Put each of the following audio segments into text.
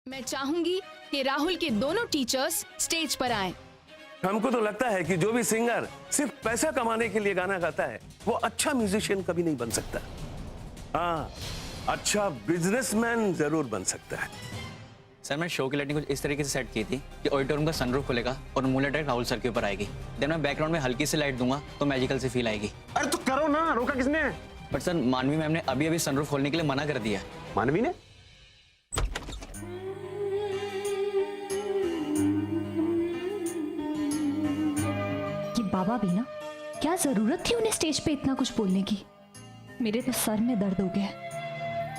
मैं चाहूंगी कि राहुल के दोनों टीचर्स स्टेज पर आएं। हमको तो लगता है कि जो भी सिंगर सिर्फ पैसा कमाने के लिए गाना गाता है वो अच्छा म्यूजिशियन कभी नहीं बन सकता। हाँ, अच्छा बिजनेसमैन जरूर बन सकता है। सर मैं शो की लाइटिंग कुछ इस तरीके से सेट की थी कि ऑडिटोरियम का सनरूफ खुलेगा और मूनलाइट डायरेक्ट राहुल सर के ऊपर आएगी। देन मैं बैकग्राउंड में हल्की सी लाइट दूंगा तो मैजिकल सी फील आएगी। अरे तो करो ना, रोका किसने? बट सर मानवी मैम ने अभी अभी सनरूफ खोलने के लिए मना कर दिया। मानवी ने? ये बाबा भी ना, क्या जरूरत थी उन्हें स्टेज पे इतना कुछ बोलने की। मेरे तो सर में दर्द हो गया।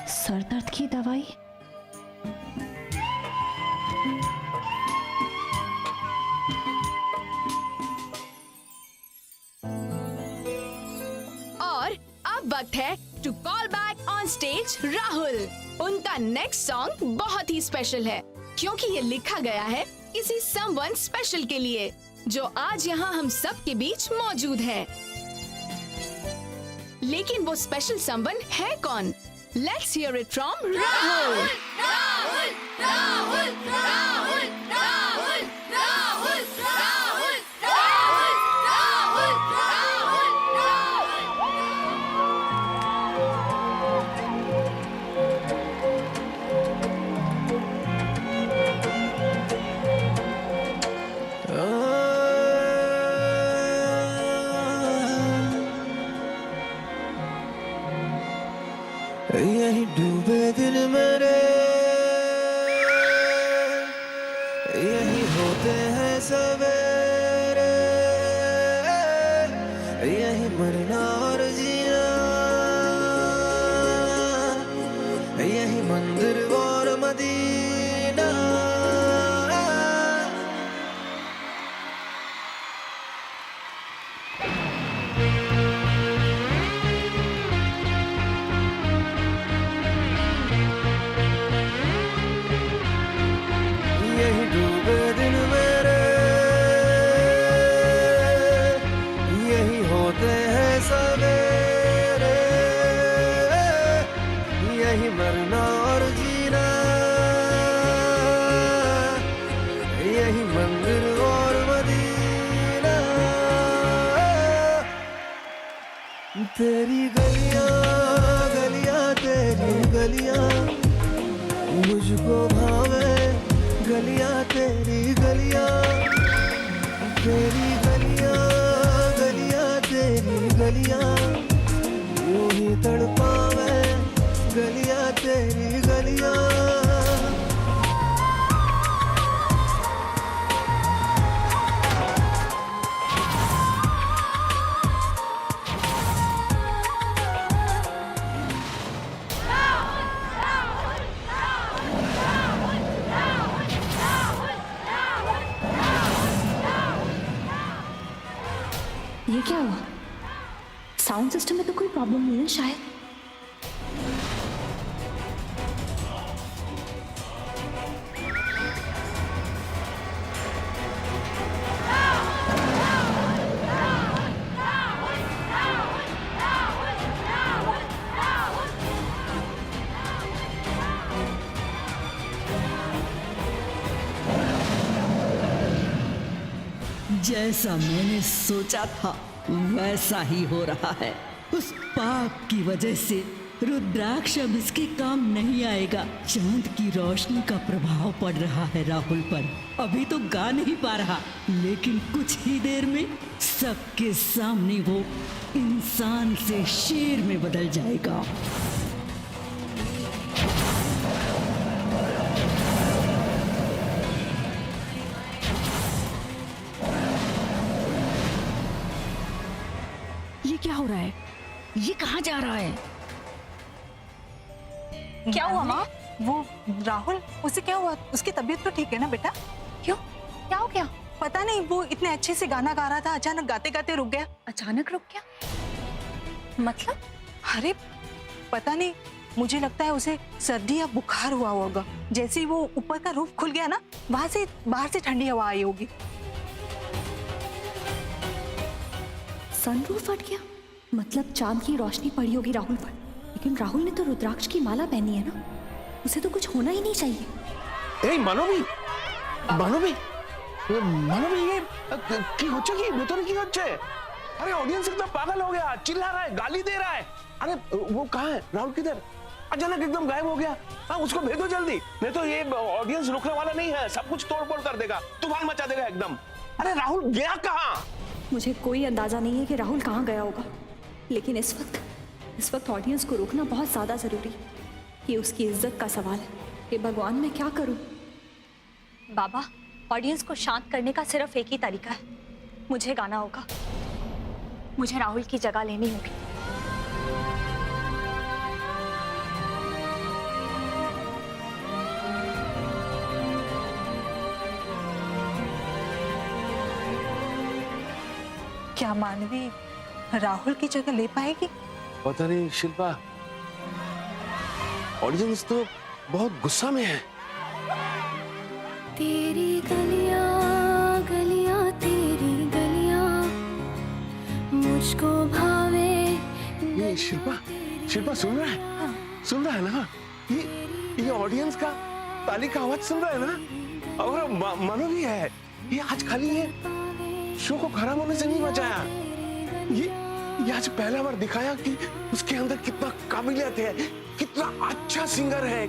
सर दर्द की दवाई। और अब वक्त है to call back on stage Rahul. उनका नेक्स्ट सॉन्ग बहुत ही स्पेशल है क्योंकि ये लिखा गया है किसी समवन स्पेशल के लिए जो आज यहाँ हम सब के बीच मौजूद है। लेकिन वो स्पेशल समवन है कौन? Let's hear it from Rahul. Rahul, Rahul, Rahul, Rahul, Rahul, Rahul, Rahul, Rahul, यही डूबे दिन मेरे, यही होते हैं सवेरे, यही मरना और जीना, यही मंदिर और मदीना। यही डूबे दिन मेरे, यही होते हैं सवेरे, यही मरना और जीना, यही मंदिर और मदीना। तेरी गलियां गलियां तेरी गलियां मुझको भावे, गलियां तेरी गलियां, तेरी गलियां गलियां तेरी गलियां यूं ही तड़पावे, गलियां तेरी गलियां। ये क्या हुआ? साउंड सिस्टम में तो कोई प्रॉब्लम नहीं है शायद। जैसा मैंने सोचा था वैसा ही हो रहा है। उस पाप की वजह से रुद्राक्ष अब इसके काम नहीं आएगा। चांद की रोशनी का प्रभाव पड़ रहा है राहुल पर। अभी तो गा नहीं पा रहा, लेकिन कुछ ही देर में सबके सामने वो इंसान से शेर में बदल जाएगा। ये क्या हो रहा है? ये कहाँ जा रहा है? क्या हुआ माँ? वो राहुल, उसे क्या हुआ? उसकी तबीयत तो ठीक है ना बेटा? क्यों? क्या हो गया? पता नहीं, वो इतने अच्छे से गाना गा रहा था, अचानक गाते गाते रुक गया। अचानक रुक गया? मतलब? अरे पता नहीं, मुझे लगता है उसे सर्दी या बुखार हुआ होगा। जैसे ही वो ऊपर का रूफ खुल गया ना, वहां से बाहर से ठंडी हवा आई होगी। सनरूफ फट गया? मतलब चांद की रोशनी पड़ी होगी राहुल पर। लेकिन राहुल ने तो रुद्राक्ष की माला पहनी है ना, उसे तो कुछ होना ही नहीं चाहिए। এই মানবী মানবী মানবী ये কি হচ্ছে কি ভেতরে কি হচ্ছে अरे ऑडियंस एकदम पागल हो गया चिल्ला रहा है गाली दे रहा है अरे वो कहाँ है राहुल किधर अचानक एकदम गायब हो गया हाँ उसको भेजो जल्दी नहीं तो ये ऑडियंस रुकने वाला नहीं है सब कुछ तोड़ फोड़ कर देगा तूफान मचा देगा एकदम अरे राहुल गया कहाँ मुझे कोई अंदाजा नहीं है कि राहुल कहाँ गया होगा, लेकिन इस वक्त ऑडियंस को रोकना बहुत ज़्यादा ज़रूरी है। ये उसकी इज्जत का सवाल है। कि भगवान मैं क्या करूं? बाबा, ऑडियंस को शांत करने का सिर्फ एक ही तरीका है, मुझे गाना होगा। मुझे राहुल की जगह लेनी होगी। क्या मानवी राहुल की जगह ले पाएगी? पता नहीं शिल्पा ऑडियंस तो बहुत गुस्सा में है तेरी गलियां गलियां तेरी गलियां मुझको भावे। ये शिल्पा सुन रहा है ना ये ऑडियंस का ताली का आवाज सुन रहा है ना और मानो भी है ये आज खाली ये शो को खराब होने से नहीं बचाया ये आज पहला बार दिखाया कि उसके अंदर कितना काबिलियत है कितना अच्छा सिंगर है।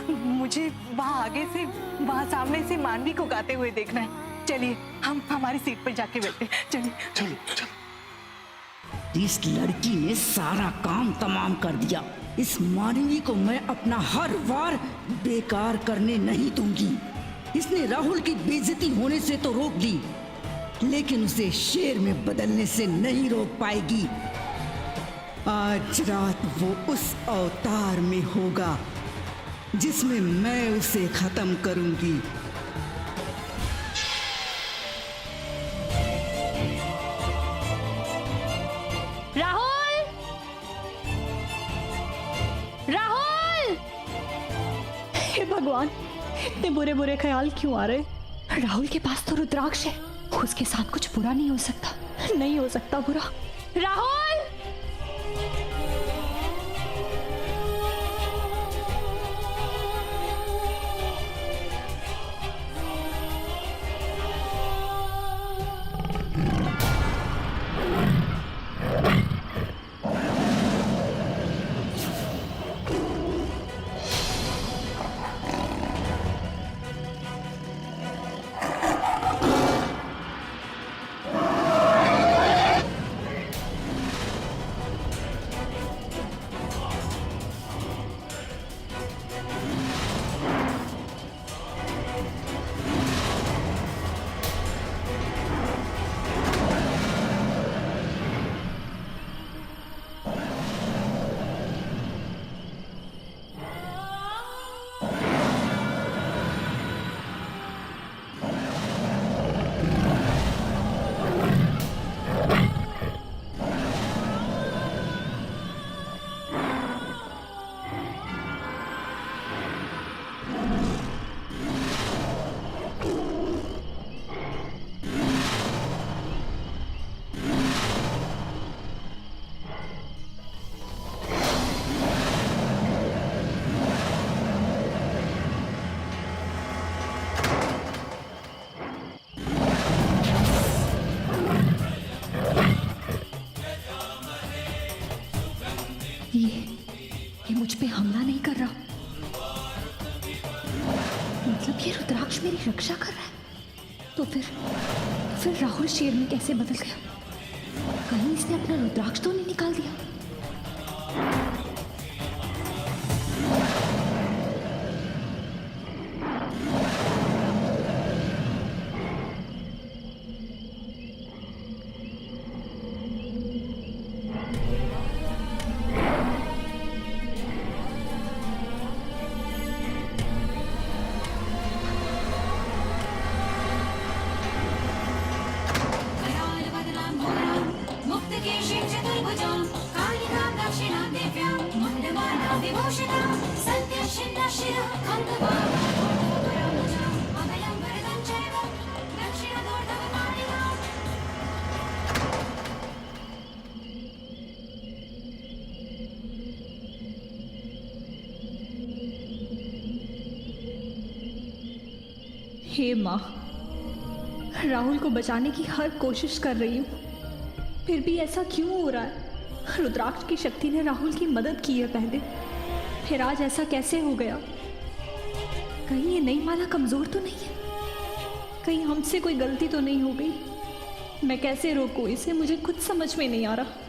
मुझे वहाँ आगे से वहाँ सामने से मानवी को गाते हुए देखना है। चलिए हम हमारी सीट पर जाके बैठते हैं। चलिए चलो इस लड़की ने सारा काम तमाम कर दिया। इस मानवी को मैं अपना हर वार बेकार करने नहीं दूंगी। इसने राहुल की बेइज्जती होने से तो रोक ली, लेकिन उसे शेर में बदलने से नहीं रोक पाएगी। आज रात वो उस अवतार में होगा जिसमें मैं उसे खत्म करूंगी। राहुल! राहुल! हे भगवान, इतने बुरे बुरे ख्याल क्यों आ रहे? राहुल के पास तो रुद्राक्ष है, उसके साथ कुछ बुरा नहीं हो सकता बुरा। राहुल! ये मुझ पे हमला नहीं कर रहा, मतलब ये रुद्राक्ष मेरी रक्षा कर रहा है। तो फिर राहुल शेर में कैसे बदल गया? कहीं इसने अपना रुद्राक्ष तो नहीं निकाल दिया? मुक्तकेशीं चतुर्भुजां कालिकां दक्षिणां दिव्यां हे माँ, राहुल को बचाने की हर कोशिश कर रही हूँ, फिर भी ऐसा क्यों हो रहा है? रुद्राक्ष की शक्ति ने राहुल की मदद की है पहले, फिर आज ऐसा कैसे हो गया? कहीं ये नई माला कमजोर तो नहीं है? कहीं हमसे कोई गलती तो नहीं हो गई? मैं कैसे रोकूं इसे, मुझे कुछ समझ में नहीं आ रहा।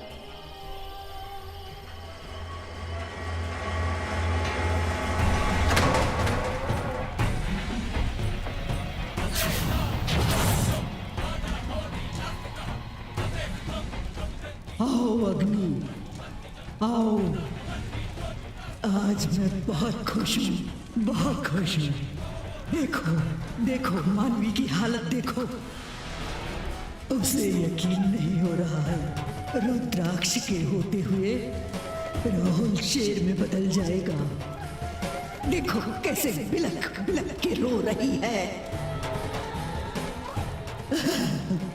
आओ अग्नि, आओ। आज मैं बहुत खुश हूँ, बहुत खुश हूँ। देखो देखो मानवी की हालत देखो। उसे यकीन नहीं हो रहा है रुद्राक्ष के होते हुए राहुल शेर में बदल जाएगा। देखो कैसे बिलख बिलख के रो रही है।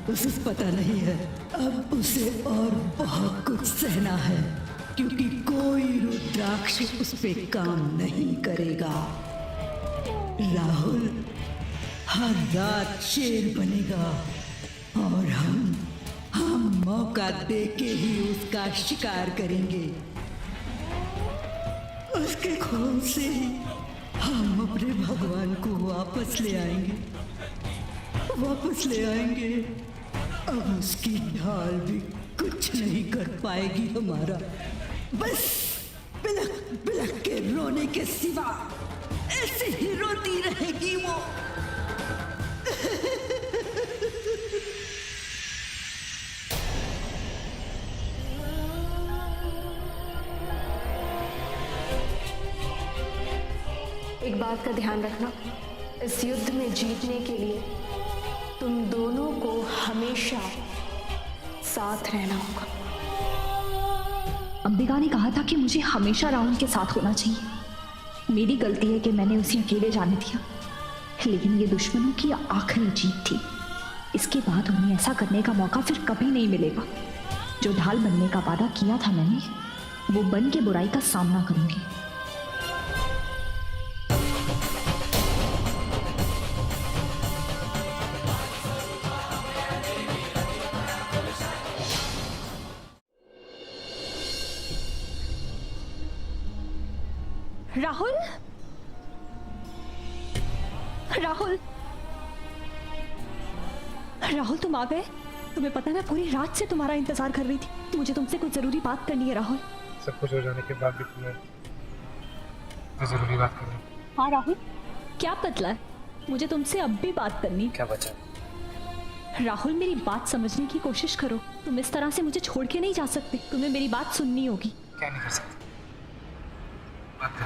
उसे पता नहीं है अब उसे और बहुत कुछ सहना है, क्योंकि कोई रुद्राक्ष उस पे काम नहीं करेगा। राहुल हर रात शेर बनेगा और हम मौका दे के ही उसका शिकार करेंगे। उसके खून से ही हम अपने भगवान को वापस ले आएंगे, वापस ले आएंगे। अब उसकी ढाल भी कुछ नहीं कर पाएगी हमारा। बस बिलख बिलख के रोने के सिवा ऐसे ही रोती रहेगी वो। एक बात का ध्यान रखना, इस युद्ध में जीतने के लिए तुम दोनों को हमेशा साथ रहना होगा। अंबिका ने कहा था कि मुझे हमेशा राहुल के साथ होना चाहिए। मेरी गलती है कि मैंने उसे अकेले जाने दिया, लेकिन ये दुश्मनों की आखिरी जीत थी। इसके बाद उन्हें ऐसा करने का मौका फिर कभी नहीं मिलेगा। जो ढाल बनने का वादा किया था मैंने, वो बन के बुराई का सामना करूंगी। राहुल, राहुल, राहुल तुम आ गए। तुम्हें पता है मैं पूरी रात से तुम्हारा इंतजार कर रही थी। मुझे तुमसे कुछ जरूरी बात करनी है राहुल। सब कुछ हो जाने के बाद भी तुम्हें जरूरी बात करनी? हाँ राहुल, क्या बदला है? मुझे तुमसे अब भी बात करनी। क्या बचा? राहुल मेरी बात समझने की कोशिश करो। तुम इस तरह से मुझे छोड़ के नहीं जा सकते। तुम्हें मेरी बात सुननी होगी। क्या नहीं कर सकते? बात कर,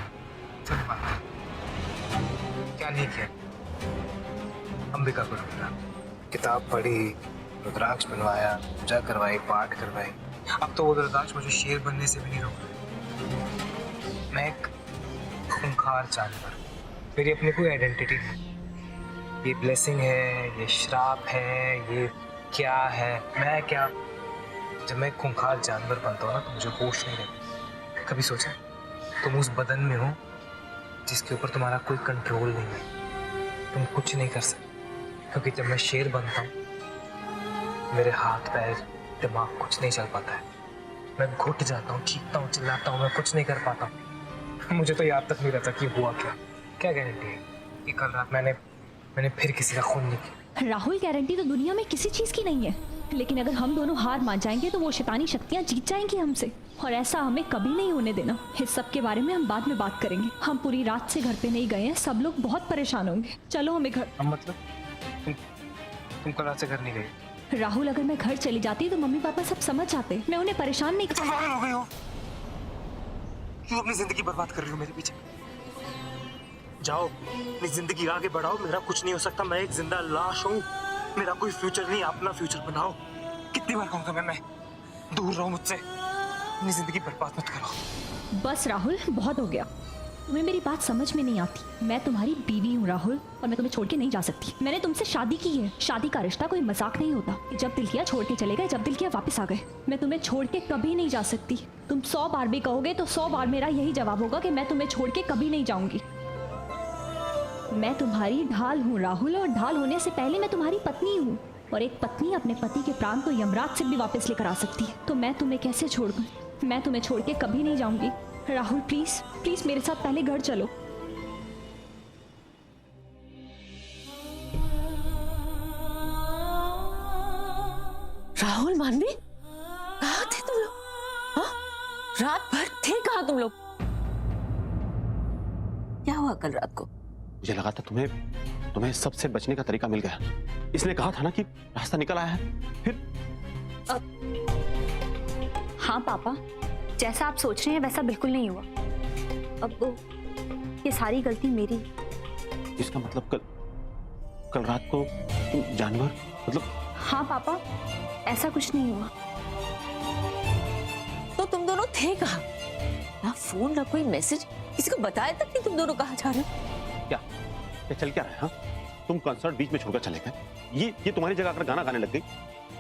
चलो बात कर। क्या नहीं किया? अंबिका को ढूंढा, किताब पढ़ी, रुद्राक्ष बनवाया, पूजा करवाई, पाठ करवाई। अब तो वो रुद्राक्ष मुझे शेर बनने से भी नहीं रोक रहा। मैं एक खूंखार जानवर, मेरी अपनी कोई आइडेंटिटी नहीं। ये ब्लेसिंग है, ये श्राप है, ये क्या है, मैं क्या? जब मैं खूंखार जानवर बनता हूँ ना तो मुझे होश नहीं रहती। कभी सोचा तुम उस बदन में हो जिसके ऊपर तुम्हारा कोई कंट्रोल नहीं है, तुम कुछ नहीं कर सकते। क्योंकि जब मैं शेर बनता हूँ मेरे हाथ पैर दिमाग कुछ नहीं चल पाता है। मैं घुट जाता हूँ, चीखता हूँ, चिल्लाता हूँ, मैं कुछ नहीं कर पाता हूँ। मुझे तो याद तक नहीं रहता कि हुआ क्या। क्या गारंटी है कि कल रात मैंने फिर किसी का खून नहीं किया? राहुल, गारंटी तो दुनिया में किसी चीज की नहीं है, लेकिन अगर हम दोनों हार मान जाएंगे तो वो शैतानी शक्तियां जीत जाएंगी हमसे, और ऐसा हमें कभी नहीं होने देना। इस सब के बारे में हम बाद में बात करेंगे। हम पूरी रात से घर पे नहीं गए हैं, सब लोग बहुत परेशान होंगे। चलो हमें घर। मतलब तुम कल रात से घर नहीं गई? राहुल, अगर मैं घर चली जाती तो मम्मी पापा सब समझ जाते। मैं उन्हें परेशान नहीं तुम पागल हो गई हो? क्यों अपनी जिंदगी बर्बाद कर रही हो मेरे पीछे? जाओ अपनी जिंदगी आगे बढ़ाओ। मेरा कुछ नहीं हो सकता, मैं एक जिंदा लाश हूँ। मेरा कोई फ्यूचर नहीं, अपना फ्यूचर बनाओ। कितनी बार कहूँगा मैं दूर रहो मुझसे। अपनी जिंदगी बर्बाद मत करो। बस राहुल, बहुत हो गया। तुम्हें मेरी बात समझ में नहीं आती। मैं तुम्हारी बीवी हूँ राहुल, और मैं तुम्हें छोड़ के नहीं जा सकती। मैंने तुमसे शादी की है। शादी का रिश्ता कोई मजाक नहीं होता। जब दिल किया छोड़ के चले गए, जब दिल किया वापस आ गए। मैं तुम्हें छोड़ के कभी नहीं जा सकती। तुम 100 बार भी कहोगे तो 100 बार मेरा यही जवाब होगा कि मैं तुम्हें छोड़ के कभी नहीं जाऊंगी। मैं तुम्हारी ढाल हूँ राहुल, और ढाल होने से पहले मैं तुम्हारी पत्नी हूँ। और एक पत्नी अपने पति के प्राण को यमराज से भी वापस लेकर आ सकती है। तो मैं तुम्हें कैसे छोड़ दूँ? मैं तुम्हें छोड़ के कभी नहीं जाऊंगी। राहुल प्लीज प्लीज मेरे साथ पहले घर चलो। राहुल, मानवी, कहाँ थे तुम लोग? हाँ? रात भर थे कहाँ तुम लोग? क्या हुआ कल रात को? मुझे लगा था तुम्हें सबसे बचने का तरीका मिल गया। इसने कहा था ना कि रास्ता निकल आया है, फिर हाँ पापा, जैसा आप सोच रहे हैं वैसा बिल्कुल नहीं हुआ। अब ये सारी गलती मेरी। इसका मतलब कल रात को तुम जानवर मतलब? हाँ पापा, ऐसा कुछ नहीं हुआ। तो तुम दोनों थे कहाँ? ना फोन ना कोई मैसेज, किसी को बताया तक नहीं तुम दोनों कहाँ जा रहे हो? क्या चल क्या रहा है? हाँ, तुम कंसर्ट बीच में छोड़कर चले गए। ये तुम्हारी जगह आकर गाना गाने लग गई,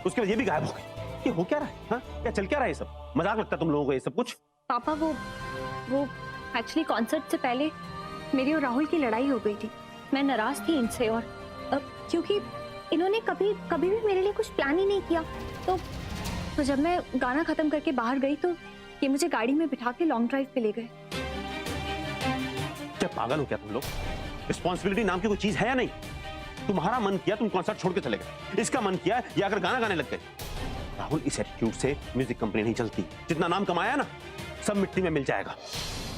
उसके बाद ये भी गायब हो गई। ये हो क्या रहा है? हाँ, क्या चल क्या रहा है? ये सब मजाक लगता है तुम लोगों को ये सब कुछ? पापा वो एक्चुअली कॉन्सर्ट से पहले मेरी और राहुल की लड़ाई हो गई थी। मैं नाराज थी इनसे, और क्योंकि इन्होंने कभी भी मेरे लिए कुछ प्लान ही नहीं किया। तो जब मैं गाना खत्म करके बाहर गई तो ये मुझे गाड़ी में बिठा के लॉन्ग ड्राइव पे ले गए। क्या पागल हो क्या तुम लोग? रिस्पॉन्सिबिलिटी नाम की कोई चीज है या नहीं? तुम्हारा मन किया तुम कॉन्सर्ट छोड़ के चले गए, इसका मन किया ये अगर गाना गाने लग गए। राहुल, इस एटीट्यूड से म्यूजिक कंपनी नहीं चलती। जितना नाम कमाया ना, सब मिट्टी में मिल जाएगा।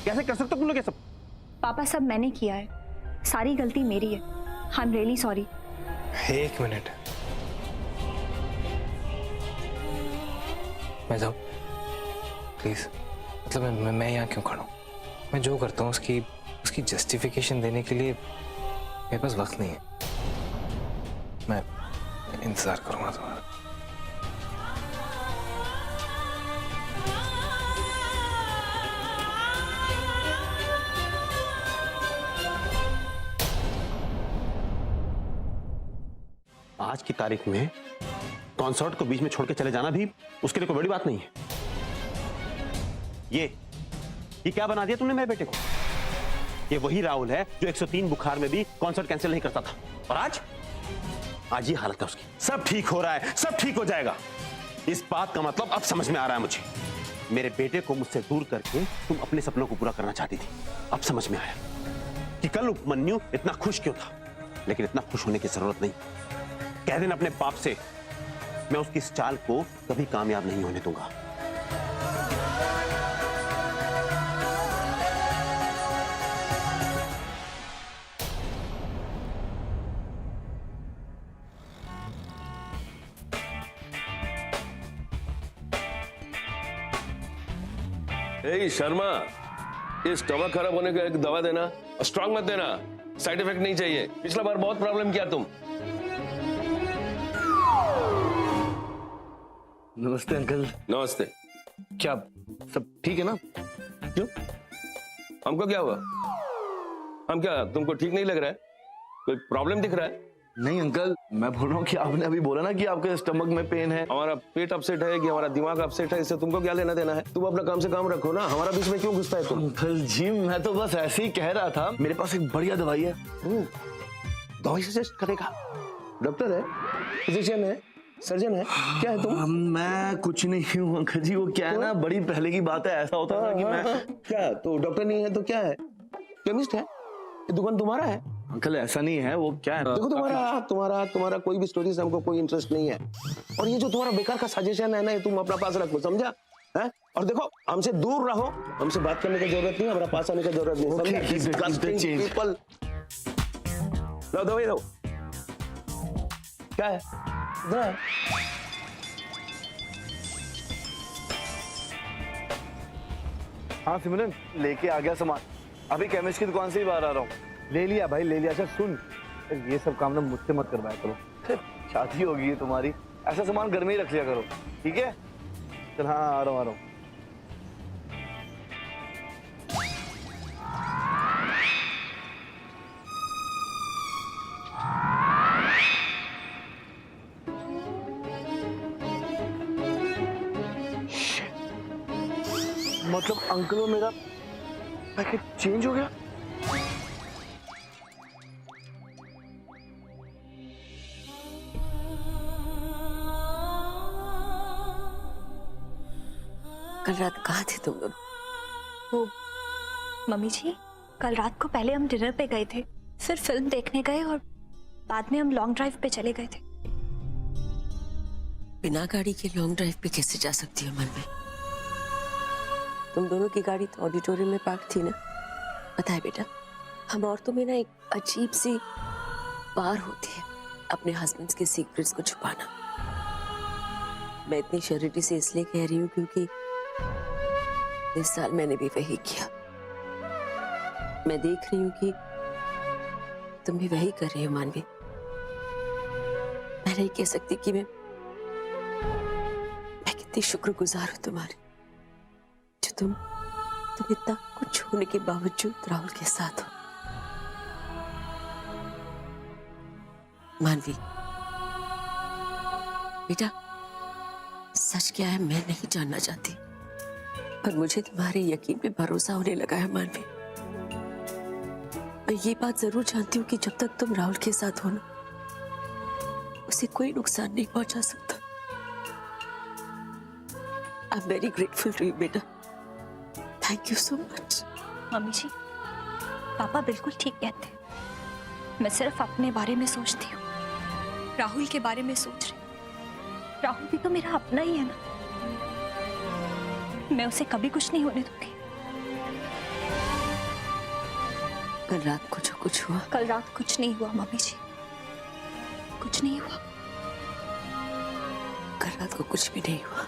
कैसे कर सकते हो तुम लोग ये सब? पापा, सब मैंने किया है, सारी गलती मेरी है। I am really sorry. एक मिनट, मैं जाऊं प्लीज? मतलब मैं यहाँ क्यों खड़ा हूँ? मैं जो करता हूँ उसकी जस्टिफिकेशन देने के लिए मेरे पास वक्त नहीं है। मैं इंतजार करूंगा तुम्हारा। आज की तारीख में कॉन्सर्ट को बीच में छोड़ के चले जाना भी उसके लिए कोई बड़ी बात नहीं है। ये क्या बना दिया तुमने मेरे बेटे को? ये वही राहुल है जो 103 बुखार में भी कॉन्सर्ट कैंसिल नहीं करता था, और आज ये हालत है उसकी। सब ठीक हो रहा है, सब ठीक हो जाएगा। इस बात का मतलब अब समझ में आ रहा है मुझे। मेरे बेटे को मुझसे दूर करके तुम अपने सपनों को पूरा करना चाहती थी। अब समझ में आया कि कल उपमन्यु इतना खुश क्यों था। लेकिन इतना खुश होने की जरूरत नहीं। कह देना अपने बाप से, मैं उसकी इस चाल को कभी कामयाब नहीं होने दूंगा। शर्मा, ये स्टमक खराब होने का एक दवा देना, और स्ट्रांग मत देना, साइड इफेक्ट नहीं चाहिए। पिछला बार बहुत प्रॉब्लम किया तुम। नमस्ते अंकल। नमस्ते। क्या सब ठीक है ना? क्यों, हमको क्या हुआ? हम क्या तुमको ठीक नहीं लग रहा है? कोई प्रॉब्लम दिख रहा है? नहीं अंकल, मैं बोल रहा हूँ कि आपने अभी बोला ना कि आपके स्टमक में पेन है। हमारा पेट अपसेट है कि हमारा दिमाग अपसेट है, इससे तुमको क्या लेना देना है? तुम अपना काम से काम रखो ना, हमारा बीच में क्यों घुसता है तुम? अंकल जी, मैं तो बस ऐसे ही कह रहा था। मेरे पास एक बढ़िया दवाई है। दवाई सजेस्ट करेगा? डॉक्टर है, फिजिशियन है, सर्जन है, क्या है तुम? मैं कुछ नहीं हूँ अंकल जी। वो क्या है ना, बड़ी पहले की बात है। ऐसा होता था कि मैं क्या, तो डॉक्टर नहीं है तो क्या है? केमिस्ट है? ये दुकान तुम्हारा है? अंकल ऐसा नहीं है। वो क्या है, देखो तुम्हारा कोई भी स्टोरी से हमको कोई इंटरेस्ट नहीं है। और ये जो तुम्हारा बेकार का सजेशन है ना, ये तुम अपना पास रखो, समझा है? और देखो, हमसे दूर रहो, हमसे बात करने की जरूरत नहीं, हमारा पास आने की जरूरत नहीं, समझा? Disgusting people। लो दवाई दो। क्या है? इधर हाँ सिमरन, लेके आ गया सामान। अभी केमिस्ट की दुकान से ही बाहर आ रहा हूँ। ले लिया भाई, ले लिया। अच्छा सुन, ये सब काम ना मुझसे मत करवाया करो। शादी होगी है तुम्हारी, ऐसा सामान घर में ही रख लिया करो, ठीक है? चल हाँ, आ रहा हूँ। मतलब अंकल, वो मेरा पैकेट चेंज हो गया? कल रात कहाँ थे तुम दोनों? वो मम्मी जी, कल रात को पहले हम डिनर पे गए थे, फिर फिल्म देखने गए और बाद में हम लॉन्ग ड्राइव पे चले गए थे। बिना गाड़ी के लॉन्ग ड्राइव पे कैसे जा सकती हो मनवी? तुम दोनों की गाड़ी तो ऑडिटोरियम में पार्क थी ना? पता है बेटा, हम औरतों में ना एक अजीब सी पार होती है अपने हस्बैंड्स के सीक्रेट्स को छुपाना। मैं इतनी श्योरिटी से इसलिए कह रही हूँ क्योंकि इस साल मैंने भी वही किया। मैं देख रही हूँ कि तुम भी वही कर रही हो मानवी। मैं नहीं कह सकती कि मैं कितनी शुक्रगुजार हूँ तुम्हारी, जो तुम इतना कुछ होने के बावजूद राहुल के साथ हो। मानवी बेटा, सच क्या है मैं नहीं जानना चाहती, पर मुझे तुम्हारे यकीन पे भरोसा होने लगा है मानवी। मैं ये बात जरूर जानती हूँ कि जब तक तुम राहुल के साथ हो ना, उसे कोई नुकसान नहीं पहुंचा सकता। I am very grateful to you बेटा, thank you so much. Mummy जी, पापा बिल्कुल ठीक कहते हैं। मैं सिर्फ अपने बारे में सोचती हूँ, राहुल के बारे में सोच रही। राहुल भी तो मेरा अपना ही है ना, मैं उसे कभी कुछ नहीं होने दूंगी। कल रात को जो कुछ हुआ, कल रात कुछ नहीं हुआ मम्मी जी, कुछ नहीं हुआ। कल रात को कुछ भी नहीं हुआ।